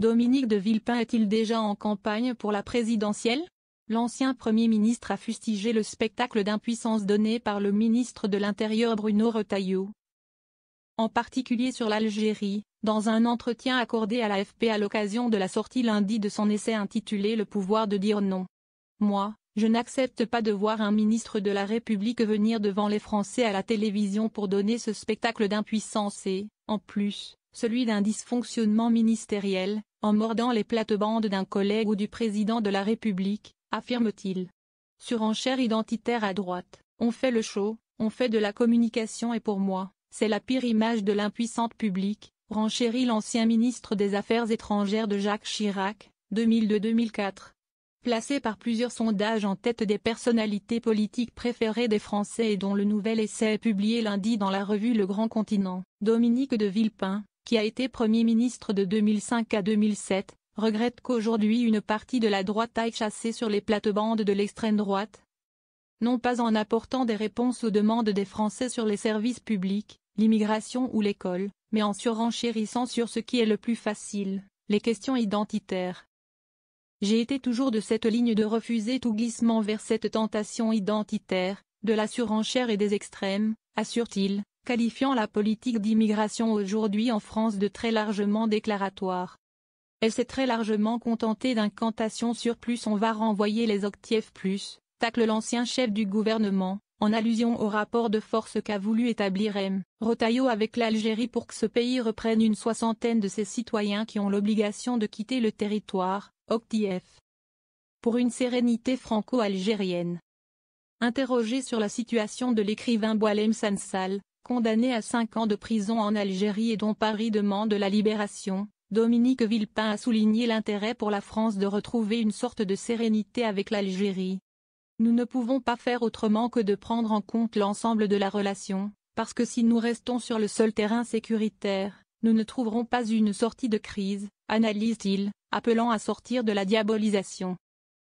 Dominique de Villepin est-il déjà en campagne pour la présidentielle? L'ancien Premier ministre a fustigé le spectacle d'impuissance donné par le ministre de l'Intérieur Bruno Retailleau. En particulier sur l'Algérie, dans un entretien accordé à l'AFP à l'occasion de la sortie lundi de son essai intitulé Le pouvoir de dire non. Moi, je n'accepte pas de voir un ministre de la République venir devant les Français à la télévision pour donner ce spectacle d'impuissance et, en plus, celui d'un dysfonctionnement ministériel, en mordant les plates-bandes d'un collègue ou du président de la République, affirme-t-il. Surenchère identitaire à droite, on fait le show, on fait de la communication et pour moi, c'est la pire image de l'impuissante publique, renchérit l'ancien ministre des Affaires étrangères de Jacques Chirac, 2002-2004. Placé par plusieurs sondages en tête des personnalités politiques préférées des Français et dont le nouvel essai est publié lundi dans la revue Le Grand Continent, Dominique de Villepin, qui a été Premier ministre de 2005 à 2007, regrette qu'aujourd'hui une partie de la droite aille chasser sur les plates-bandes de l'extrême droite. Non pas en apportant des réponses aux demandes des Français sur les services publics, l'immigration ou l'école, mais en surenchérissant sur ce qui est le plus facile, les questions identitaires. J'ai été toujours de cette ligne de refuser tout glissement vers cette tentation identitaire, de la surenchère et des extrêmes, assure-t-il, qualifiant la politique d'immigration aujourd'hui en France de très largement déclaratoire. Elle s'est très largement contentée d'incantations sur plus on va renvoyer les octiefs plus, tacle l'ancien chef du gouvernement, en allusion au rapport de force qu'a voulu établir M. Retailleau avec l'Algérie pour que ce pays reprenne une soixantaine de ses citoyens qui ont l'obligation de quitter le territoire, OQTF. Pour une sérénité franco-algérienne. Interrogé sur la situation de l'écrivain Boualem Sansal, condamné à 5 ans de prison en Algérie et dont Paris demande la libération, Dominique Villepin a souligné l'intérêt pour la France de retrouver une sorte de sérénité avec l'Algérie. Nous ne pouvons pas faire autrement que de prendre en compte l'ensemble de la relation, parce que si nous restons sur le seul terrain sécuritaire, nous ne trouverons pas une sortie de crise, analyse-t-il, appelant à sortir de la diabolisation.